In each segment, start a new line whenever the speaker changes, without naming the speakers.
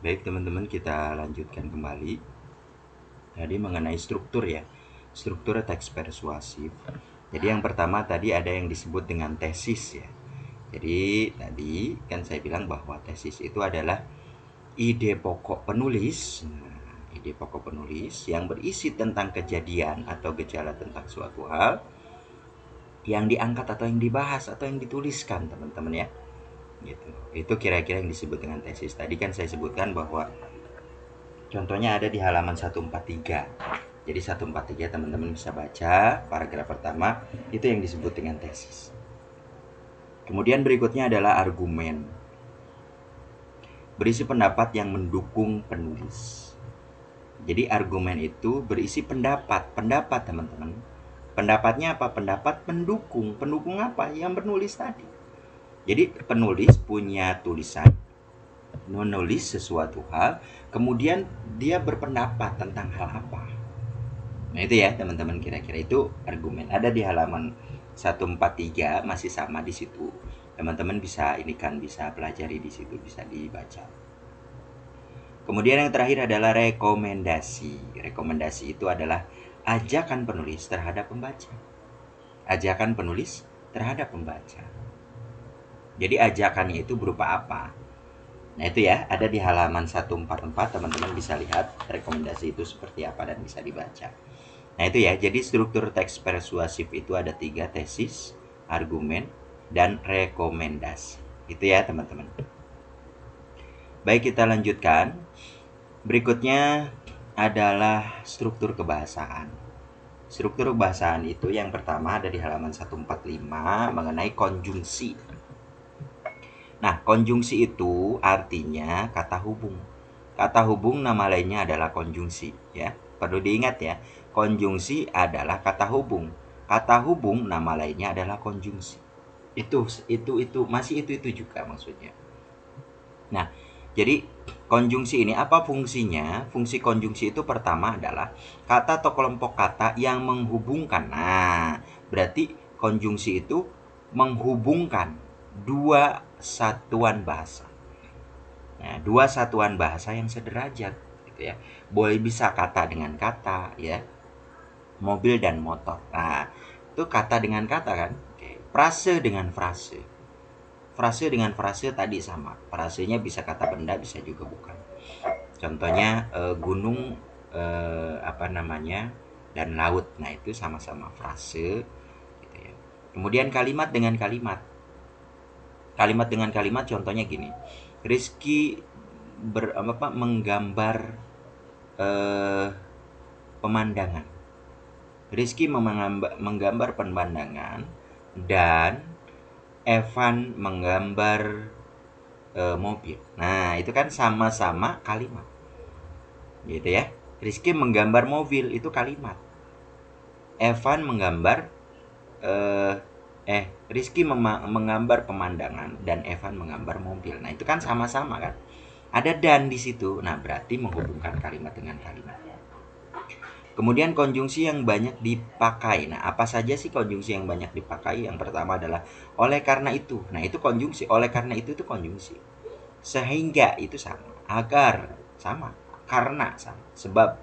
Baik teman-teman, kita lanjutkan kembali. Tadi mengenai struktur ya, struktur teks persuasif. Jadi yang pertama tadi ada yang disebut dengan tesis ya. Jadi tadi kan saya bilang bahwa tesis itu adalah ide pokok penulis. Nah, ide pokok penulis yang berisi tentang kejadian atau gejala tentang suatu hal yang diangkat atau yang dibahas atau yang dituliskan teman-teman ya. Gitu. Itu kira-kira yang disebut dengan tesis. Tadi kan saya sebutkan bahwa contohnya ada di halaman 143. Jadi 143 teman-teman bisa baca paragraf pertama, itu yang disebut dengan tesis. Kemudian berikutnya adalah argumen. Berisi pendapat yang mendukung penulis. Jadi argumen itu berisi pendapat teman-teman. Pendapatnya apa? Pendapat pendukung. Pendukung apa? Yang penulis tadi. Jadi penulis punya tulisan, menulis sesuatu hal, kemudian dia berpendapat tentang hal apa. Nah itu ya teman-teman, kira-kira itu argumen. Ada di halaman 143, masih sama di situ. Teman-teman bisa ini kan bisa pelajari di situ, bisa dibaca. Kemudian yang terakhir adalah rekomendasi. Rekomendasi itu adalah ajakan penulis terhadap pembaca. Ajakan penulis terhadap pembaca. Jadi ajakannya itu berupa apa? Nah itu ya, ada di halaman 144, teman-teman bisa lihat rekomendasi itu seperti apa dan bisa dibaca. Nah itu ya, jadi struktur teks persuasif itu ada 3, tesis, argumen, dan rekomendasi. Itu ya teman-teman. Baik, kita lanjutkan. Berikutnya adalah struktur kebahasaan. Struktur kebahasaan itu yang pertama ada di halaman 145 mengenai konjungsi. Nah, konjungsi itu artinya kata hubung. Kata hubung nama lainnya adalah konjungsi ya. Perlu diingat ya, konjungsi adalah kata hubung. Kata hubung nama lainnya adalah konjungsi. Itu masih itu juga maksudnya. Nah, jadi konjungsi ini apa fungsinya? Fungsi konjungsi itu pertama adalah kata atau kelompok kata yang menghubungkan. Nah, berarti konjungsi itu menghubungkan dua satuan bahasa. Nah, dua satuan bahasa yang sederajat gitu ya. Boleh bisa kata dengan kata ya. Mobil dan motor. Nah, itu kata dengan kata kan? Oke. Frase dengan frase. Frase dengan frase tadi sama. Frasenya bisa kata benda, bisa juga bukan. Contohnya gunung, apa namanya, dan laut. Nah, itu sama-sama frase gitu ya. Kemudian kalimat dengan kalimat. Kalimat dengan kalimat contohnya gini. Rizky menggambar eh, pemandangan. Rizky menggambar pemandangan dan Evan menggambar mobil. Nah, itu kan sama-sama kalimat. Gitu ya. Rizky menggambar mobil itu kalimat. Evan menggambar eh Rizky menggambar pemandangan dan Evan menggambar mobil. Nah, itu kan sama-sama kan? Ada dan di situ. Nah, berarti menghubungkan kalimat dengan kalimat. Kemudian konjungsi yang banyak dipakai. Nah, apa saja sih konjungsi yang banyak dipakai? Yang pertama adalah oleh karena itu. Nah, itu konjungsi. Oleh karena itu konjungsi. Sehingga itu sama. Agar sama. Karena sama. Sebab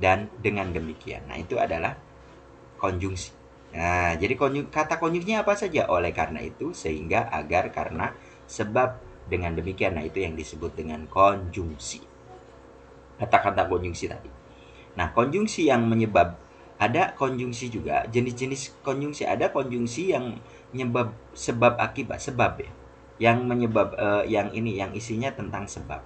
dan dengan demikian. Nah, itu adalah konjungsi. Nah, jadi kata konjungsinya apa saja? Oleh karena itu, sehingga, agar, karena, sebab, dengan demikian. Nah, itu yang disebut dengan konjungsi. Kata-kata konjungsi tadi. Nah, konjungsi yang menyebab, ada konjungsi juga, jenis-jenis konjungsi. Ada konjungsi yang menyebab sebab akibat, sebab ya. Yang menyebab yang ini yang isinya tentang sebab.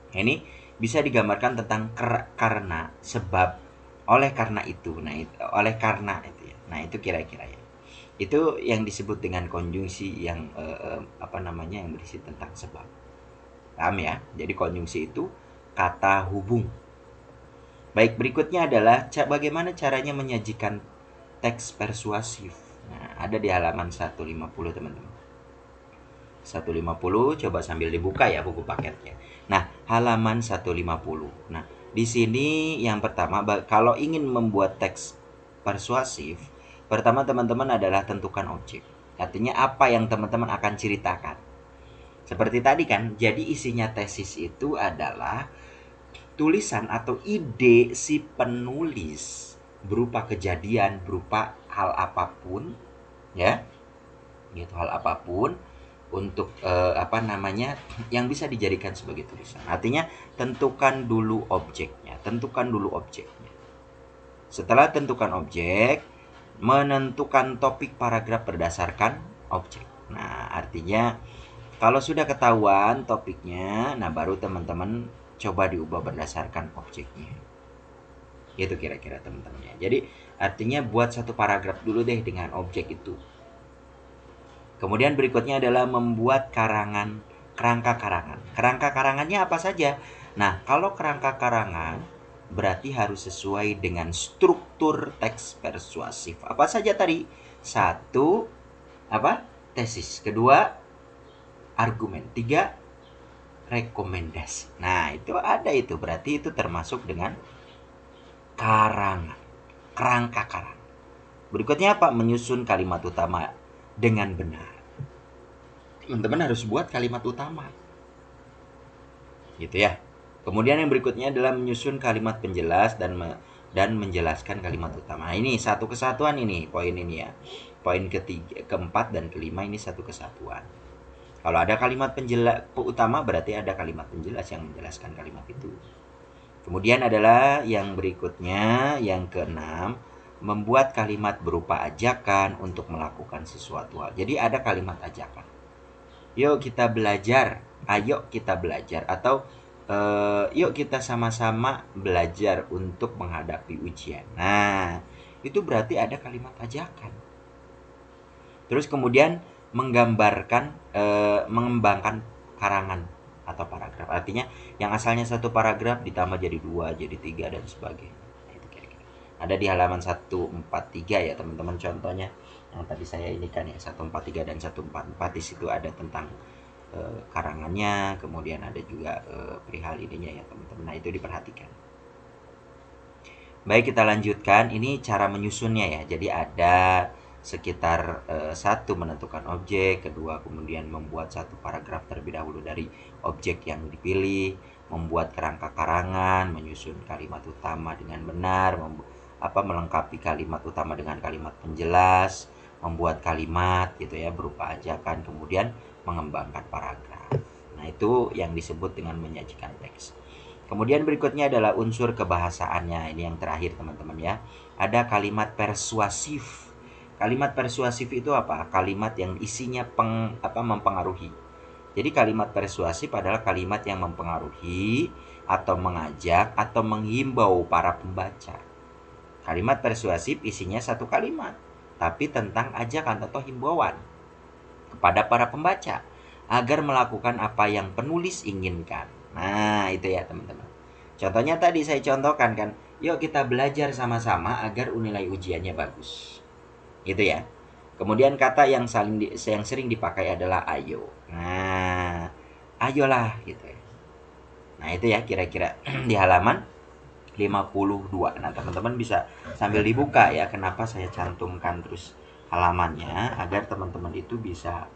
Nah, ini bisa digambarkan tentang karena, sebab, oleh karena itu. Nah, itu oleh karena itu ya. Nah, itu kira-kira ya. Itu yang disebut dengan konjungsi yang apa namanya, yang berisi tentang sebab. Paham ya? Jadi konjungsi itu kata hubung. Baik, berikutnya adalah bagaimana caranya menyajikan teks persuasif. Nah, ada di halaman 150 teman-teman. 150, coba sambil dibuka ya buku paketnya. Nah, halaman 150. Nah, di sini yang pertama, kalau ingin membuat teks persuasif, pertama teman-teman adalah tentukan objek. Artinya apa yang teman-teman akan ceritakan. Seperti tadi kan, jadi isinya tesis itu adalah tulisan atau ide si penulis berupa kejadian, berupa hal apapun, ya, gitu, hal apapun untuk yang bisa dijadikan sebagai tulisan. Artinya tentukan dulu objeknya, Setelah tentukan objek, menentukan topik paragraf berdasarkan objek. Nah, artinya kalau sudah ketahuan topiknya, nah baru teman-teman coba diubah berdasarkan objeknya. Itu kira-kira teman-teman ya. Jadi artinya buat satu paragraf dulu deh dengan objek itu. Kemudian berikutnya adalah membuat kerangka karangan. Kerangka karangannya apa saja? Nah, kalau kerangka karangan berarti harus sesuai dengan struktur teks persuasif. Apa saja tadi? Satu, tesis. Kedua, argumen. Tiga, rekomendasi. Nah, itu ada itu. Berarti itu termasuk dengan karangan. Kerangka karangan. Berikutnya apa? Menyusun kalimat utama dengan benar. Teman-teman harus buat kalimat utama. Gitu ya. Kemudian yang berikutnya adalah menyusun kalimat penjelas dan menjelaskan kalimat utama. Nah, ini satu kesatuan ini, poin ini ya. Poin ketiga, keempat dan kelima ini satu kesatuan. Kalau ada kalimat penjelas utama berarti ada kalimat penjelas yang menjelaskan kalimat itu. Kemudian adalah yang berikutnya, yang keenam, membuat kalimat berupa ajakan untuk melakukan sesuatu hal. Jadi ada kalimat ajakan. Yuk kita belajar, ayo kita belajar, atau yuk kita sama-sama belajar untuk menghadapi ujian. Nah, itu berarti ada kalimat ajakan. Terus kemudian menggambarkan, mengembangkan karangan atau paragraf. Artinya yang asalnya satu paragraf ditambah jadi 2, jadi 3 dan sebagainya. Itu kira-kira. Ada di halaman 143 ya teman-teman, contohnya yang tadi saya ini kan ya, 143 dan 144. Di situ ada tentang karangannya, kemudian ada juga perihal ininya ya teman-teman. Nah, itu diperhatikan. Baik, kita lanjutkan. Ini cara menyusunnya ya. Jadi ada sekitar satu, menentukan objek, kedua kemudian membuat satu paragraf terlebih dahulu dari objek yang dipilih, membuat kerangka karangan, menyusun kalimat utama dengan benar, melengkapi kalimat utama dengan kalimat penjelas, membuat kalimat gitu ya berupa ajakan, kemudian mengembangkan paragraf. Nah, itu yang disebut dengan menyajikan teks. Kemudian berikutnya adalah unsur kebahasaannya. Ini yang terakhir teman-teman ya. Ada kalimat persuasif. Kalimat persuasif itu apa? Kalimat yang isinya mempengaruhi. Jadi kalimat persuasif adalah kalimat yang mempengaruhi atau mengajak atau menghimbau para pembaca. Kalimat persuasif isinya satu kalimat, tapi tentang ajakan atau himbauan kepada para pembaca agar melakukan apa yang penulis inginkan. Nah, itu ya teman-teman. Contohnya tadi saya contohkan kan, yuk kita belajar sama-sama agar nilai ujiannya bagus. Gitu ya. Kemudian kata yang sering dipakai adalah ayo. Nah, ayolah gitu ya. Nah, itu ya kira-kira di halaman 52. Nah, teman-teman bisa sambil dibuka ya, kenapa saya cantumkan terus halamannya agar teman-teman itu bisa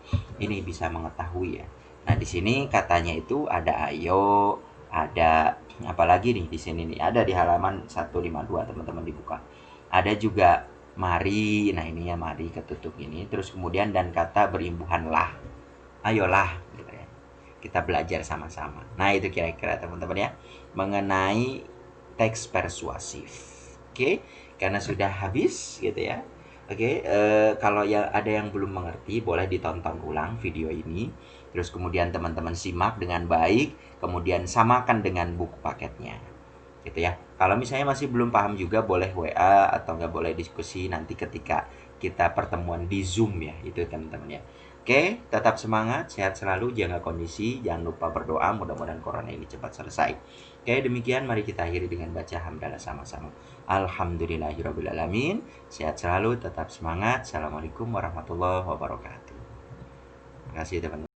mengetahui ya. Nah, di sini katanya itu ada ayo, ada apalagi nih di sini nih, ada di halaman 152 teman-teman dibuka. Ada juga mari, nah ini ya mari ketutup ini, terus kemudian dan kata berimbuhanlah. Ayolah gitu ya. Kita belajar sama-sama. Nah, itu kira-kira teman-teman ya mengenai teks persuasif. Oke, karena sudah habis gitu ya. Oke, kalau ada yang belum mengerti boleh ditonton ulang video ini. Terus kemudian teman-teman simak dengan baik, kemudian samakan dengan buku paketnya. Gitu ya. Kalau misalnya masih belum paham juga boleh WA atau nggak boleh diskusi nanti ketika kita pertemuan di Zoom ya, itu teman-teman ya. Oke, tetap semangat, sehat selalu, jaga kondisi, jangan lupa berdoa, mudah-mudahan corona ini cepat selesai. Oke, demikian mari kita akhiri dengan baca hamdalah sama-sama. Alhamdulillahirrabbilalamin. Sehat selalu, tetap semangat. Assalamualaikum warahmatullahi wabarakatuh. Terima kasih teman-teman.